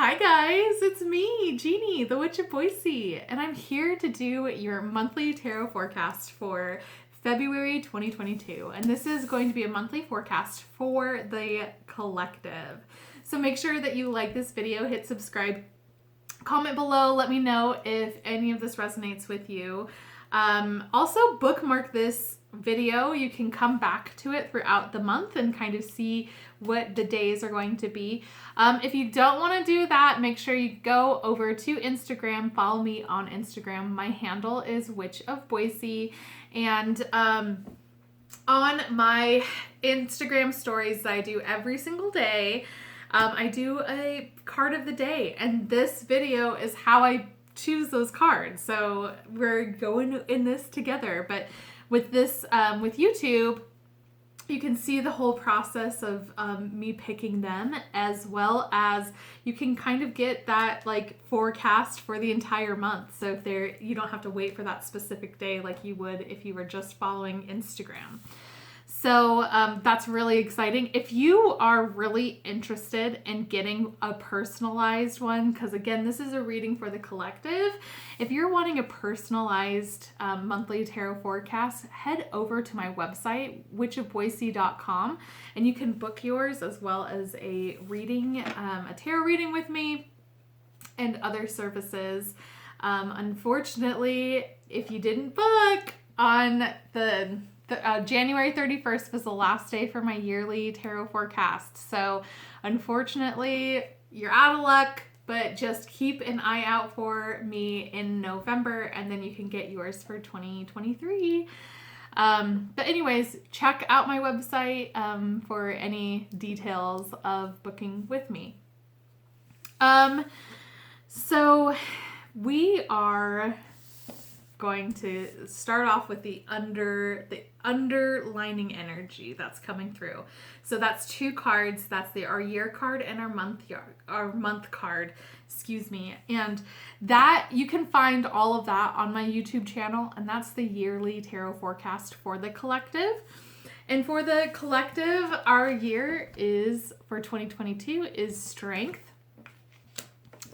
Hi guys, it's me, Jeannie, the Witch of Boise, and I'm here to do your monthly tarot forecast for February 2022. And this is going to be a monthly forecast for the collective. So make sure that you like this video, hit subscribe, comment below, let me know if any of this resonates with you. Also bookmark this video. You can come back to it throughout the month and kind of see what the days are going to be. If you don't want to do that, make sure you go over to Instagram, follow me on Instagram. My handle is Witch of Boise, and on my Instagram stories that I do every single day, I do a card of the day, and this video is how I choose those cards. So we're going in this together, but with this, with YouTube, you can see the whole process of me picking them, as well as you can kind of get that like forecast for the entire month. So if you don't have to wait for that specific day like you would if you were just following Instagram. So that's really exciting. If you are really interested in getting a personalized one, because again, this is a reading for the collective. If you're wanting a personalized monthly tarot forecast, head over to my website, witchofboise.com, and you can book yours as well as a reading, a tarot reading with me and other services. Unfortunately, if you didn't book on January 31st was the last day for my yearly tarot forecast. So unfortunately, you're out of luck, but just keep an eye out for me in November, and then you can get yours for 2023. But anyways, check out my website for any details of booking with me. So we are going to start off with the underlining energy that's coming through. So that's two cards. That's our year card and our month card, excuse me. And that you can find all of that on my YouTube channel, and that's the yearly tarot forecast for the collective. And for the collective, our year is for 2022 is strength.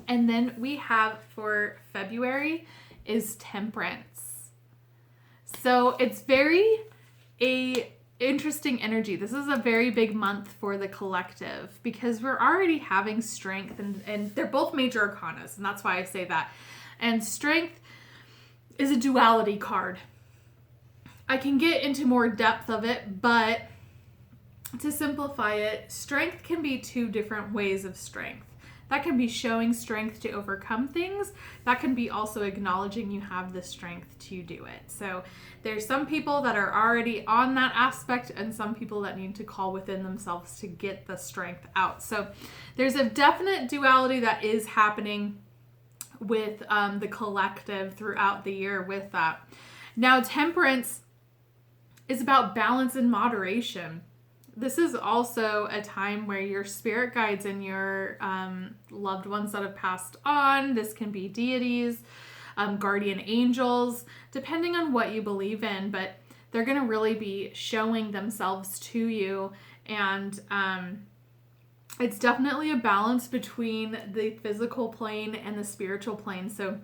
And then we have for February is temperance. So it's very interesting energy. This is a very big month for the collective because we're already having strength, and they're both major arcanas, and that's why I say that. And strength is a duality card. I can get into more depth of it, but to simplify it, strength can be two different ways of strength. That can be showing strength to overcome things. That can be also acknowledging you have the strength to do it. So there's some people that are already on that aspect, and some people that need to call within themselves to get the strength out. So there's a definite duality that is happening with the collective throughout the year with that. Now, temperance is about balance and moderation. This is also a time where your spirit guides and your loved ones that have passed on, this can be deities, guardian angels, depending on what you believe in, but they're going to really be showing themselves to you. And it's definitely a balance between the physical plane and the spiritual plane. So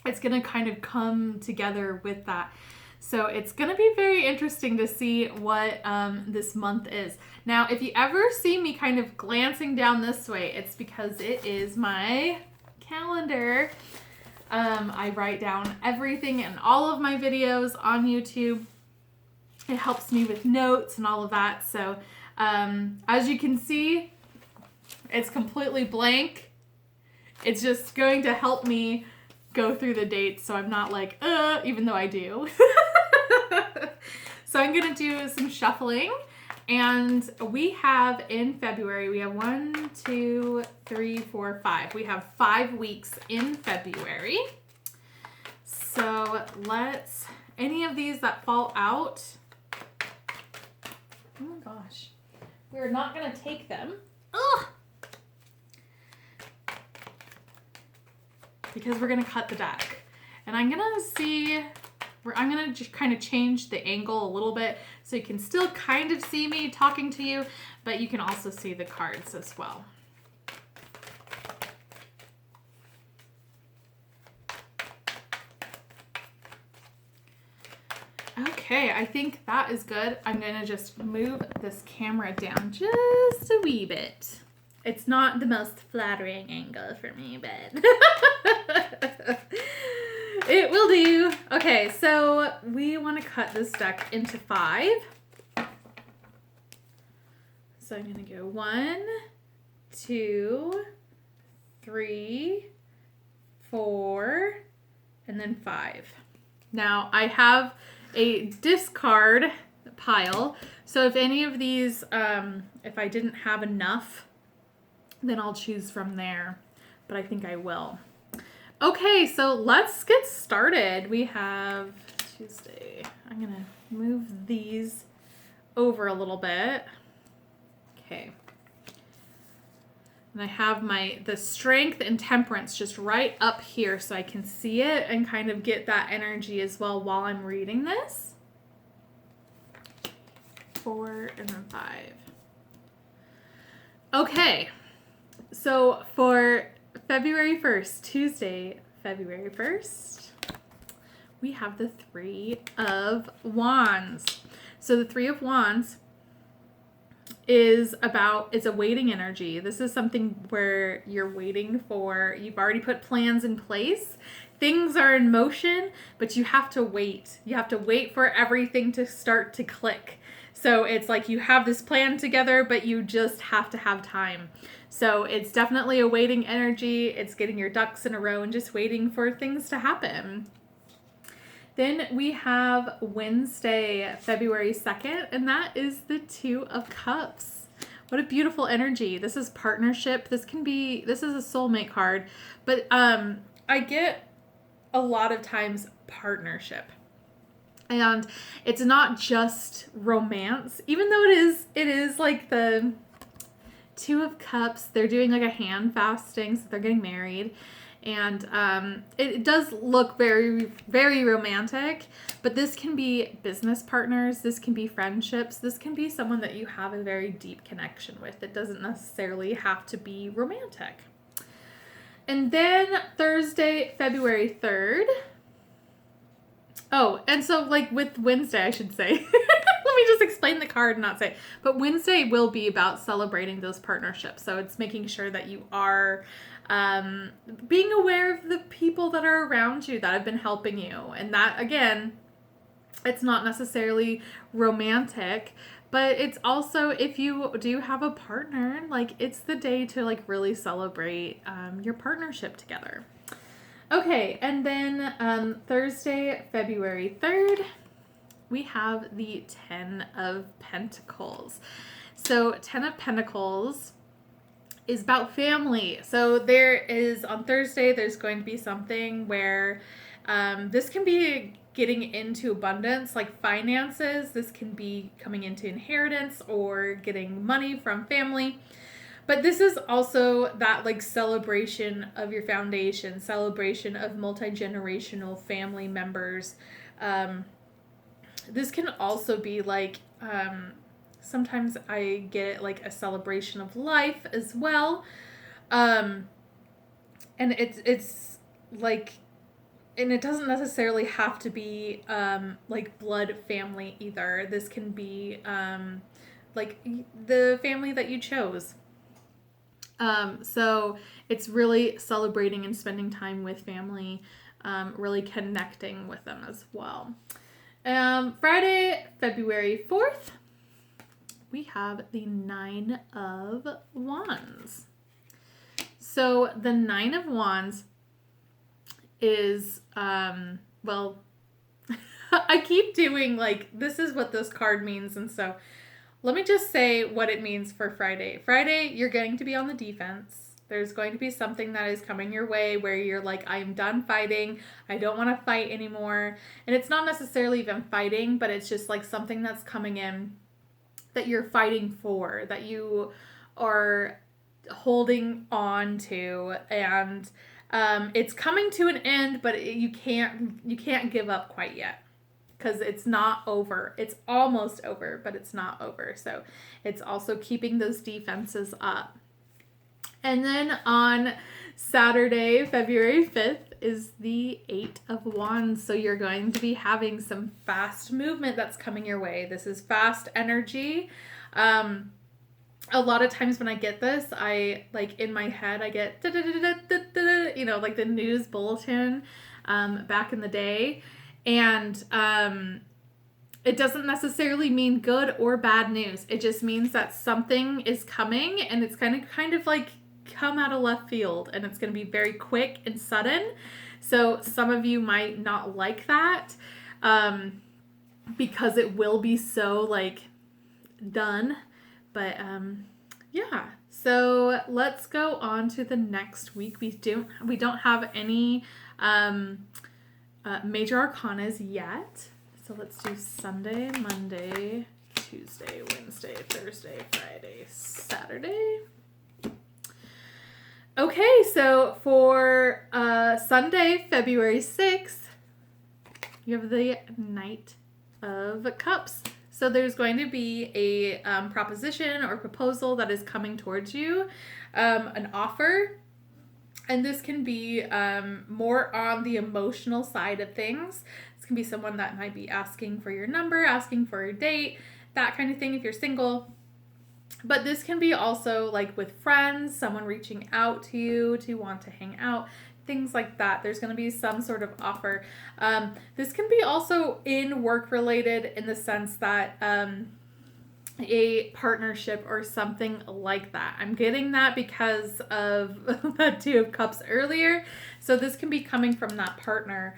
it's going to kind of come together with that. So it's going to be very interesting to see what this month is. Now, if you ever see me kind of glancing down this way, it's because it is my calendar. I write down everything in all of my videos on YouTube. It helps me with notes and all of that. So as you can see, it's completely blank. It's just going to help me go through the dates so I'm not like, even though I do. So I'm going to do some shuffling, and we have in February, we have 1, 2, 3, 4, 5. We have 5 weeks in February. So any of these that fall out, oh my gosh, we're not going to take them. Ugh! Because we're going to cut the deck. And I'm going to see, I'm going to just kind of change the angle a little bit so you can still kind of see me talking to you, but you can also see the cards as well. Okay, I think that is good. I'm going to just move this camera down just a wee bit. It's not the most flattering angle for me, but it will do. Okay, so we want to cut this deck into 5. So I'm going to go 1, 2, 3, 4, and then 5. Now I have a discard pile. So if any of these, if I didn't have enough, then I'll choose from there. But I think I will. Okay, so let's get started. We have Tuesday. I'm going to move these over a little bit. Okay. And I have the strength and temperance just right up here so I can see it and kind of get that energy as well while I'm reading this. 4 and then 5. Okay. So for February 1st, Tuesday, February 1st, we have the 3 of Wands. So the 3 of Wands is it's a waiting energy. This is something where you're waiting for, you've already put plans in place. Things are in motion, but you have to wait. You have to wait for everything to start to click. So it's like you have this plan together, but you just have to have time. So it's definitely a waiting energy. It's getting your ducks in a row and just waiting for things to happen. Then we have Wednesday, February 2nd, and that is the 2 of Cups. What a beautiful energy. This is partnership. This is a soulmate card, but I get a lot of times partnership. And it's not just romance, even though it is like the 2 of Cups. They're doing like a hand fasting, so they're getting married. And it does look very, very romantic, but this can be business partners. This can be friendships. This can be someone that you have a very deep connection with. It doesn't necessarily have to be romantic. And then Thursday, February 3rd. Oh, and so like with Wednesday, I should say, let me just explain the card and not say, but Wednesday will be about celebrating those partnerships. So it's making sure that you are being aware of the people that are around you that have been helping you. And that, again, it's not necessarily romantic, but it's also, if you do have a partner, like it's the day to like really celebrate your partnership together. Okay, and then Thursday, February 3rd, we have the 10 of Pentacles. So 10 of Pentacles is about family. So there is, on Thursday, there's going to be something where this can be getting into abundance, like finances. This can be coming into inheritance or getting money from family. But this is also that like celebration of your foundation, celebration of multi-generational family members. This can also be like, sometimes I get like a celebration of life as well. And it's like, and it doesn't necessarily have to be like blood family either. This can be like the family that you chose. So it's really celebrating and spending time with family, really connecting with them as well. Friday, February 4th, we have the 9 of Wands. So the 9 of Wands is, well, I keep doing like, this is what this card means. And so let me just say what it means for Friday. Friday, you're going to be on the defense. There's going to be something that is coming your way where you're like, I'm done fighting. I don't want to fight anymore. And it's not necessarily even fighting, but it's just like something that's coming in that you're fighting for, that you are holding on to. And it's coming to an end, but you can't give up quite yet. Because it's not over. It's almost over, but it's not over. So it's also keeping those defenses up. And then on Saturday, February 5th, is the 8 of Wands. So you're going to be having some fast movement that's coming your way. This is fast energy. A lot of times when I get this, I like in my head, I get, you know, like the news bulletin back in the day. And it doesn't necessarily mean good or bad news. It just means that something is coming and it's kind of like come out of left field, and it's going to be very quick and sudden. So some of you might not like that because it will be so like done. But yeah, so let's go on to the next week. We don't have any major arcanas yet. So let's do Sunday, Monday, Tuesday, Wednesday, Thursday, Friday, Saturday. Okay, so for Sunday, February 6th, you have the Knight of Cups. So there's going to be a proposition or proposal that is coming towards you, an offer. And this can be more on the emotional side of things. This can be someone that might be asking for your number, asking for your date, that kind of thing if you're single. But this can be also like with friends, someone reaching out to you to want to hang out, things like that. There's going to be some sort of offer. This can be also in work related in the sense that a partnership or something like that. I'm getting that because of that 2 of Cups earlier. So this can be coming from that partner,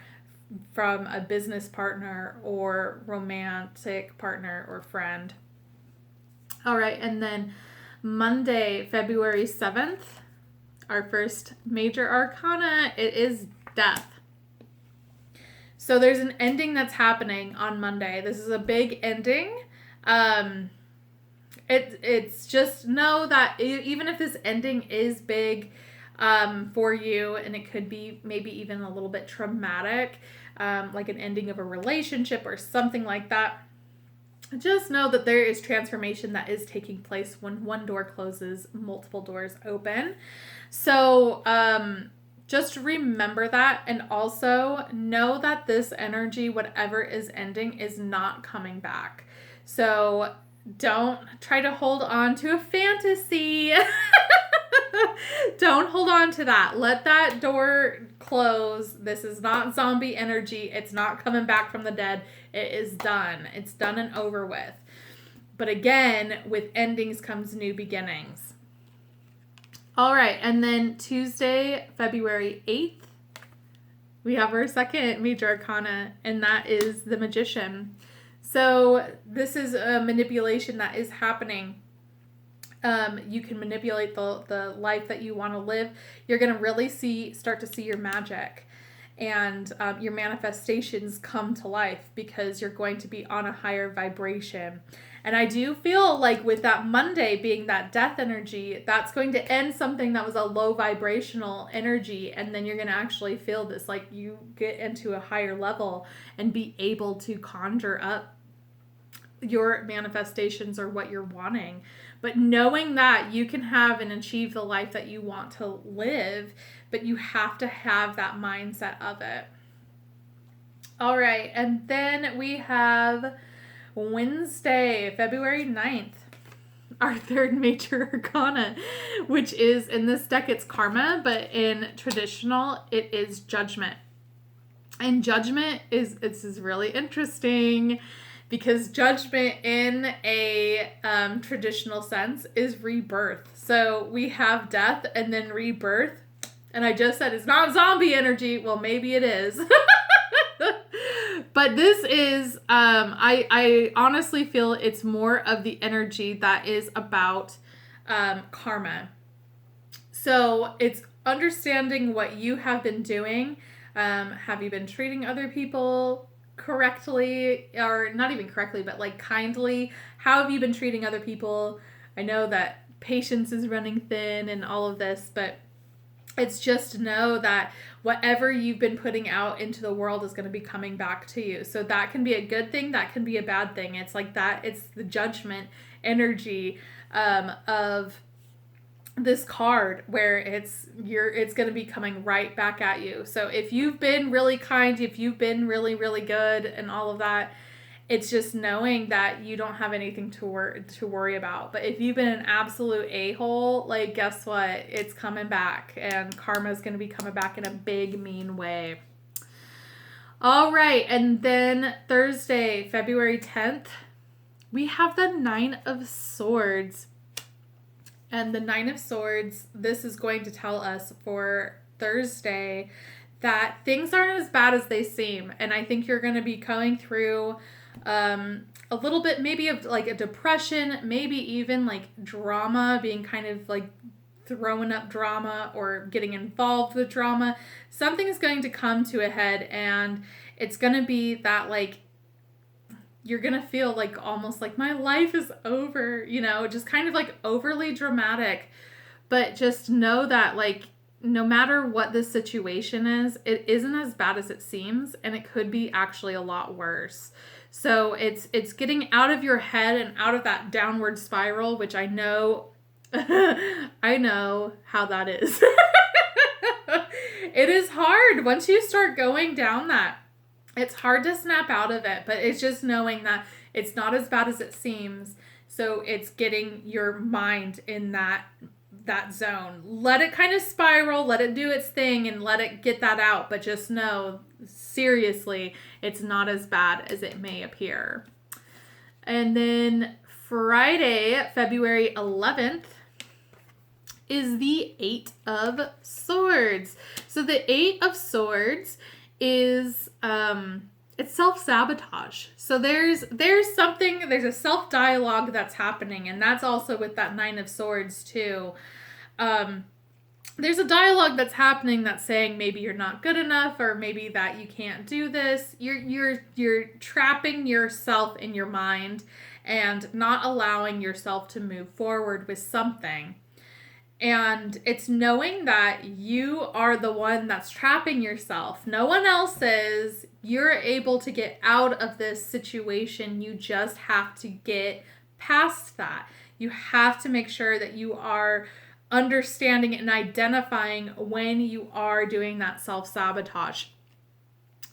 from a business partner or romantic partner or friend. All right, and then Monday, February 7th, our first major arcana, it is Death. So there's an ending that's happening on Monday. This is a big ending. It's just know that even if this ending is big for you, and it could be maybe even a little bit traumatic, like an ending of a relationship or something like that, just know that there is transformation that is taking place when one door closes, multiple doors open. So just remember that, and also know that this energy, whatever is ending, is not coming back. So don't try to hold on to a fantasy. Don't hold on to that. Let that door close. This is not zombie energy. It's not coming back from the dead. It is done. It's done and over with. But again, with endings comes new beginnings. All right. And then Tuesday, February 8th, we have our second major arcana, and that is the Magician. So this is a manipulation that is happening. You can manipulate the life that you want to live. You're going to really start to see your magic, and your manifestations come to life because you're going to be on a higher vibration. And I do feel like with that Monday being that death energy, that's going to end something that was a low vibrational energy. And then you're going to actually feel this, like you get into a higher level and be able to conjure up your manifestations or what you're wanting. But knowing that you can have and achieve the life that you want to live, but you have to have that mindset of it. All right. And then we have Wednesday, February 9th, our third major arcana, which is, in this deck, it's Karma, but in traditional, it is Judgment. And Judgment this is really interesting because Judgment in a traditional sense is rebirth. So we have death and then rebirth. And I just said it's not zombie energy. Well, maybe it is. But this is, I honestly feel it's more of the energy that is about karma. So it's understanding what you have been doing. Have you been treating other people correctly, or not even correctly, but like kindly? How have you been treating other people? I know that patience is running thin and all of this, but it's just to know that whatever you've been putting out into the world is going to be coming back to you. So that can be a good thing. That can be a bad thing. It's like that. It's the judgment energy of this card where it's going to be coming right back at you. So if you've been really kind, if you've been really, really good and all of that, it's just knowing that you don't have anything to worry about. But if you've been an absolute a-hole, like, guess what? It's coming back, and karma is going to be coming back in a big, mean way. All right, and then Thursday, February 10th, we have the Nine of Swords. And the Nine of Swords, this is going to tell us for Thursday that things aren't as bad as they seem. And I think you're going to be going through a little bit maybe of like a depression, maybe even like drama, being kind of like throwing up drama or getting involved with drama. Something is going to come to a head, and it's going to be that like you're going to feel like almost like my life is over, you know, just kind of like overly dramatic. But just know that like no matter what the situation is, it isn't as bad as it seems, and it could be actually a lot worse. So it's getting out of your head and out of that downward spiral, which I know I know how that is. It is hard once you start going down that. It's hard to snap out of it, but it's just knowing that it's not as bad as it seems. So it's getting your mind in that zone. Let it kind of spiral, let it do its thing, and let it get that out. But just know, seriously, it's not as bad as it may appear. And then Friday, February 11th, is the Eight of Swords. So the Eight of Swords is it's self-sabotage. So there's a self-dialogue that's happening, and that's also with that Nine of Swords too. There's a dialogue that's happening that's saying maybe you're not good enough, or maybe that you can't do this. You're trapping yourself in your mind and not allowing yourself to move forward with something. And it's knowing that you are the one that's trapping yourself. No one else is. You're able to get out of this situation. You just have to get past that. You have to make sure that you are understanding and identifying when you are doing that self-sabotage.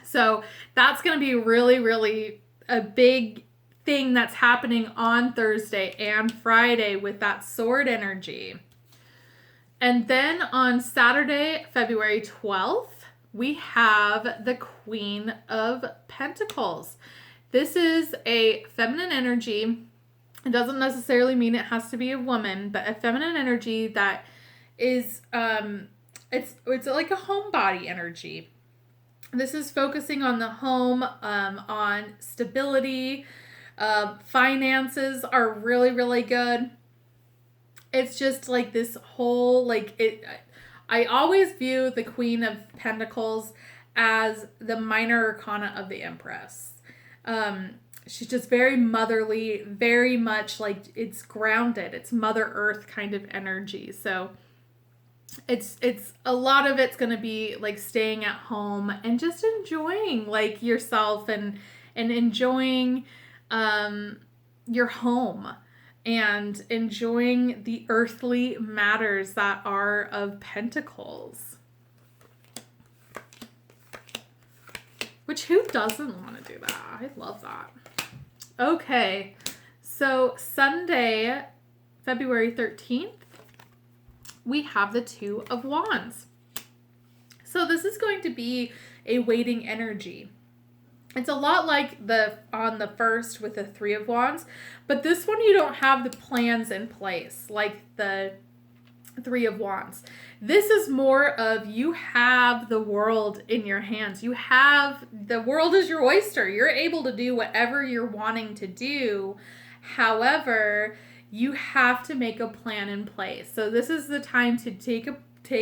So that's going to be really, really a big thing that's happening on Thursday and Friday with that sword energy. And then on Saturday, February 12th, we have the Queen of Pentacles. This is a feminine energy. It doesn't necessarily mean it has to be a woman, but a feminine energy that is, it's like a homebody energy. This is focusing on the home, on stability. Finances are really, really good. It's just like this whole, like it, I always view the Queen of Pentacles as the minor arcana of the Empress. She's just very motherly, very much like it's grounded. It's Mother Earth kind of energy. So it's a lot of it's going to be like staying at home and just enjoying like yourself and enjoying your home. And enjoying the earthly matters that are of Pentacles. Which, who doesn't want to do that? I love that. Okay, so Sunday, February 13th, we have the Two of Wands. So this is going to be a waiting energy. It's a lot like on the first with the Three of Wands, but this one you don't have the plans in place like the Three of Wands. This is more of you have the world in your hands. You have the world is your oyster. You're able to do whatever you're wanting to do. However, you have to make a plan in place. So this is the time to take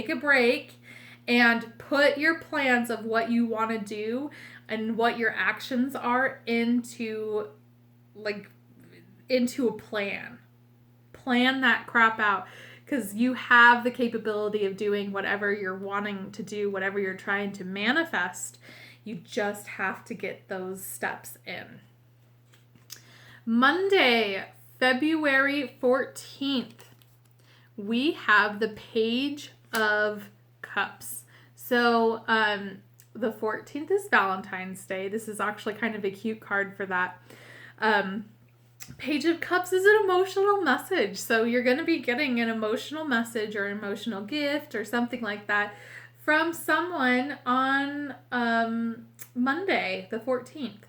a break and put your plans of what you want to do and what your actions are into a plan. Plan that crap out, because you have the capability of doing whatever you're wanting to do, whatever you're trying to manifest. You just have to get those steps in. Monday, February 14th, we have the Page of Cups. So the 14th is Valentine's Day. This is actually kind of a cute card for that. Page of Cups is an emotional message. So you're going to be getting an emotional message or emotional gift or something like that from someone on Monday, the 14th.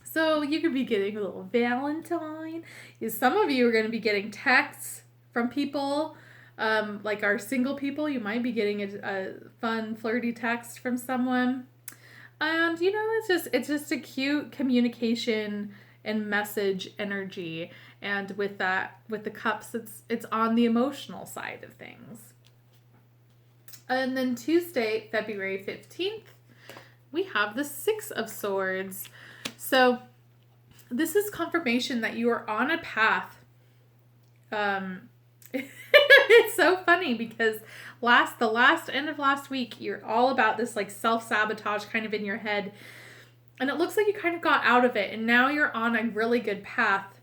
So you could be getting a little Valentine. Some of you are going to be getting texts from people, like our single people. You might be getting a fun, flirty text from someone. And, you know, it's just a cute communication and message energy. And with that, with the cups, it's on the emotional side of things. And then Tuesday, February 15th, we have the Six of Swords. So this is confirmation that you are on a path. It's so funny because the last end of last week, you're all about this like self-sabotage kind of in your head. And it looks like you kind of got out of it. And now you're on a really good path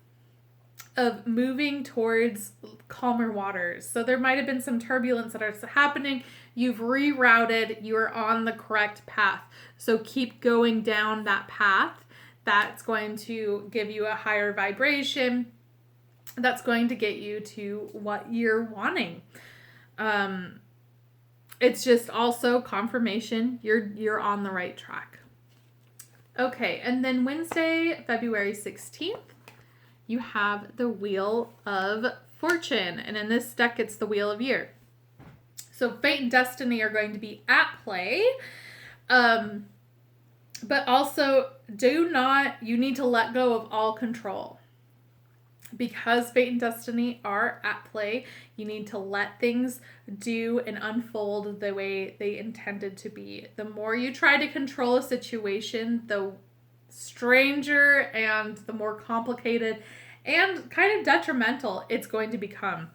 of moving towards calmer waters. So there might have been some turbulence that is happening. You've rerouted. You are on the correct path. So keep going down that path. That's going to give you a higher vibration. That's going to get you to what you're wanting. It's just also confirmation you're on the right track. Okay, and then Wednesday, February 16th, you have the Wheel of Fortune. And in this deck, it's the Wheel of Year. So fate and destiny are going to be at play. But also, you need to let go of all control. Because fate and destiny are at play, you need to let things do and unfold the way they intended to be. The more you try to control a situation, the stranger and the more complicated and kind of detrimental it's going to become.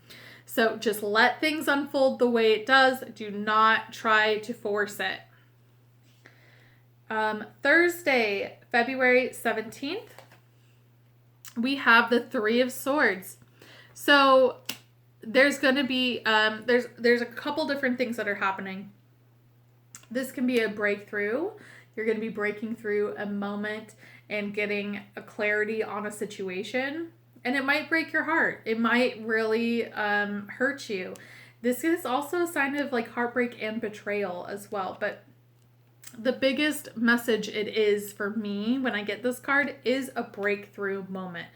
So just let things unfold the way it does. Do not try to force it. Thursday, February 17th, we have the Three of Swords. So there's going to be, there's a couple different things that are happening. This can be a breakthrough. You're going to be breaking through a moment and getting a clarity on a situation. And it might break your heart. It might really hurt you. This is also a sign of like heartbreak and betrayal as well. But the biggest message it is for me when I get this card is a breakthrough moment.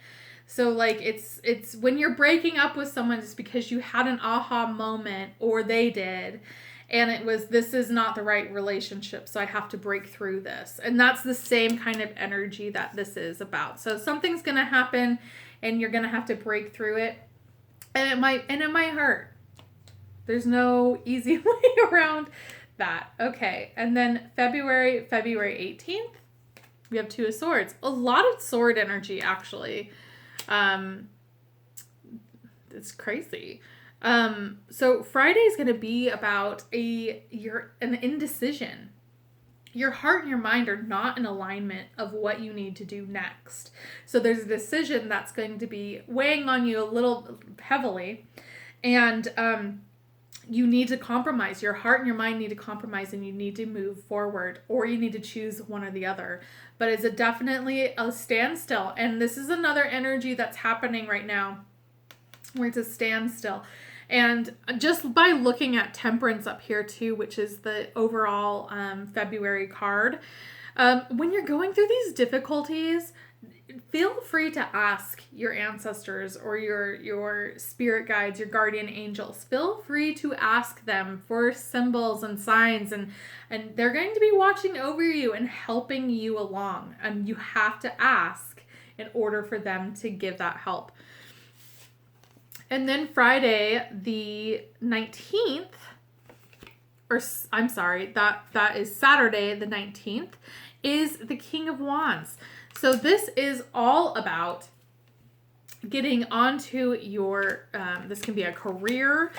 So like it's when you're breaking up with someone, it's because you had an aha moment or they did. And it was, this is not the right relationship, so I have to break through this. And that's the same kind of energy that this is about. So something's going to happen and you're going to have to break through it. And it might hurt. There's no easy way around that. Okay. And then February 18th, we have Two of Swords. A lot of sword energy, actually. It's crazy. So Friday is going to be about an indecision. Your heart and your mind are not in alignment of what you need to do next. So there's a decision that's going to be weighing on you a little heavily. And, you need to compromise. Your heart and your mind need to compromise and you need to move forward, or you need to choose one or the other. But it's definitely a standstill. And this is another energy that's happening right now where it's a standstill. And just by looking at Temperance up here too, which is the overall February card, when you're going through these difficulties, feel free to ask your ancestors or your spirit guides, your guardian angels. Feel free to ask them for symbols and signs, and they're going to be watching over you and helping you along. And you have to ask in order for them to give that help. And then Friday, the 19th, or I'm sorry, that is Saturday, the 19th, is the King of Wands. So this is all about getting onto your, this can be a career.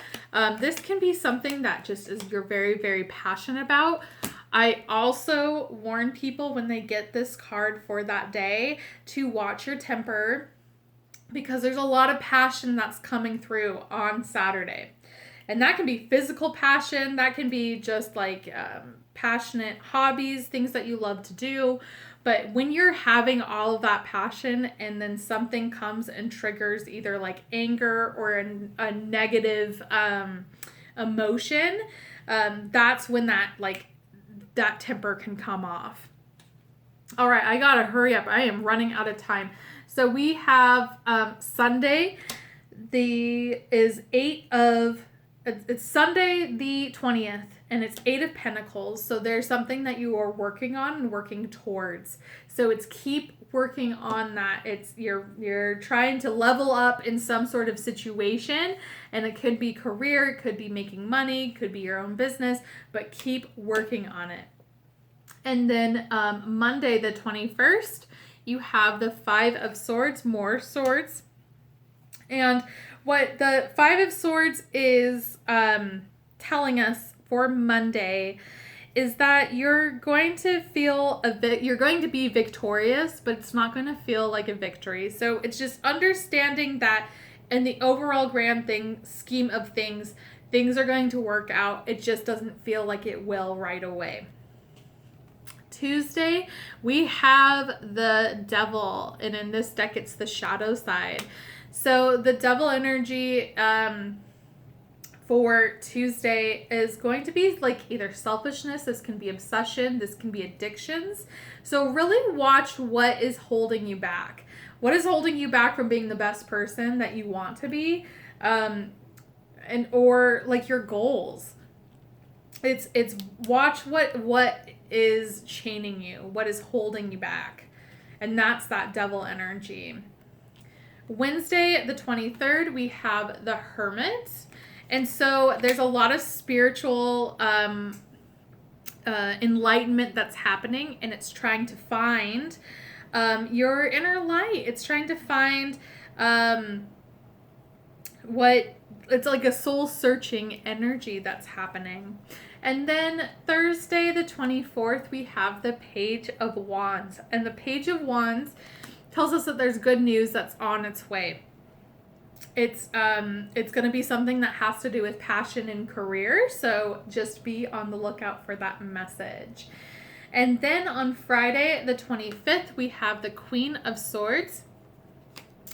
This can be something that just is you're very, very passionate about. I also warn people when they get this card for that day to watch your temper because there's a lot of passion that's coming through on Saturday. And that can be physical passion. That can be just like passionate hobbies, things that you love to do. But when you're having all of that passion and then something comes and triggers either like anger or a negative emotion, that's when that temper can come off. All right, I gotta hurry up. I am running out of time. So we have Sunday. It's Sunday the 20th, and it's 8 of Pentacles. So there's something that you are working on and working towards. So it's keep working on that. It's you're trying to level up in some sort of situation, and it could be career, it could be making money, could be your own business, but keep working on it. And then Monday the 21st, you have the 5 of Swords, more swords. And what the 5 of Swords is telling us for Monday is that you're going to feel you're going to be victorious, but it's not going to feel like a victory. So it's just understanding that in the overall grand scheme of things are going to work out. It just doesn't feel like it will right away. Tuesday, we have the Devil, and in this deck, it's the shadow side. So the Devil energy for Tuesday is going to be like either selfishness, this can be obsession, this can be addictions. So really watch what is holding you back. What is holding you back from being the best person that you want to be, or like your goals. It's watch what is chaining you, what is holding you back. And that's that Devil energy. Wednesday, the 23rd, we have the Hermit. And so there's a lot of spiritual enlightenment that's happening, and it's trying to find your inner light. It's trying to find it's like a soul-searching energy that's happening. And then Thursday, the 24th, we have the Page of Wands. And the Page of Wands tells us that there's good news that's on its way. It's going to be something that has to do with passion and career. So just be on the lookout for that message. And then on Friday, the 25th, we have the Queen of Swords.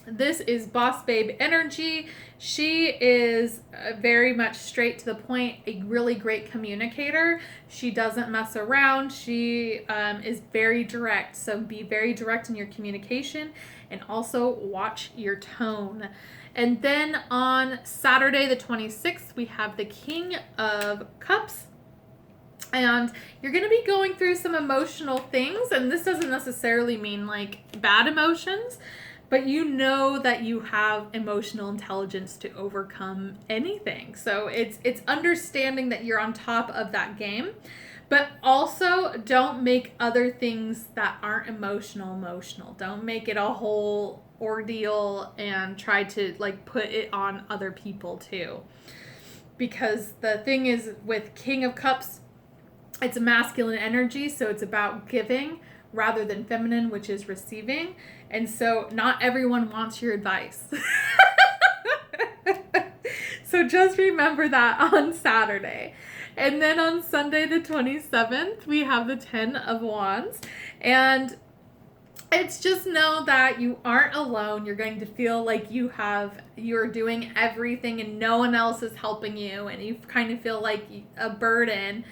This is boss babe energy. She is very much straight to the point, a really great communicator. She doesn't mess around. She is very direct. So be very direct in your communication, and also watch your tone. And then on Saturday, the 26th, we have the King of Cups. And you're going to be going through some emotional things. And this doesn't necessarily mean like bad emotions, but you know that you have emotional intelligence to overcome anything. So it's understanding that you're on top of that game, but also don't make other things that aren't emotional. Don't make it a whole ordeal and try to like put it on other people too. Because the thing is with King of Cups, it's a masculine energy, so it's about giving rather than feminine, which is receiving. And so not everyone wants your advice. So just remember that on Saturday. And then on Sunday, the 27th, we have the 10 of Wands. And it's just know that you aren't alone. You're going to feel like you're doing everything and no one else is helping you. And you kind of feel like a burden.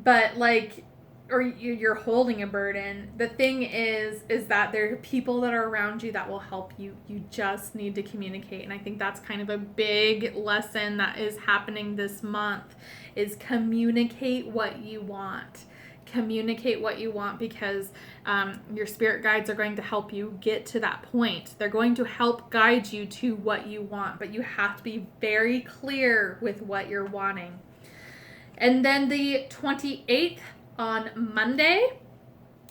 But like, or you're holding a burden. The thing is that there are people that are around you that will help you. You just need to communicate. And I think that's kind of a big lesson that is happening this month, is communicate what you want. Communicate what you want, because your spirit guides are going to help you get to that point. They're going to help guide you to what you want, but you have to be very clear with what you're wanting. And then the 28th, on Monday,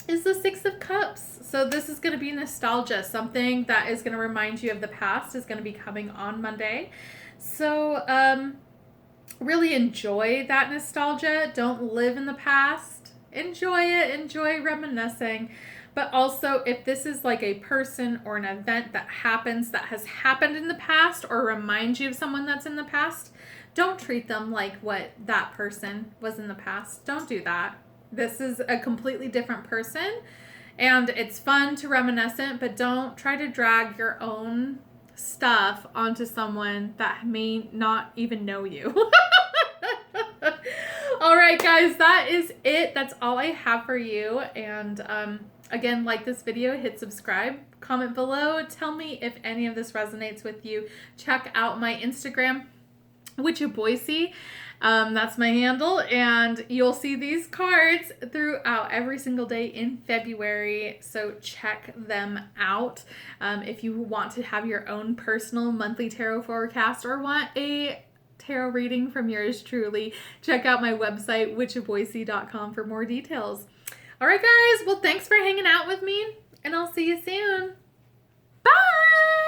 is the 6 of Cups. So this is going to be nostalgia. Something that is going to remind you of the past is going to be coming on Monday. So really enjoy that nostalgia. Don't live in the past. Enjoy it. Enjoy reminiscing. But also, if this is like a person or an event that has happened in the past or reminds you of someone that's in the past, don't treat them like what that person was in the past. Don't do that. This is a completely different person, and it's fun to reminiscent, but don't try to drag your own stuff onto someone that may not even know you. All right, guys, that is it. That's all I have for you. And again, like this video, hit subscribe, comment below, tell me if any of this resonates with you. Check out my Instagram, Witch of Boise. That's my handle, and you'll see these cards throughout every single day in February, so check them out. If you want to have your own personal monthly tarot forecast or want a tarot reading from yours truly, check out my website, witchofboise.com, for more details. All right, guys, well, thanks for hanging out with me, and I'll see you soon. Bye!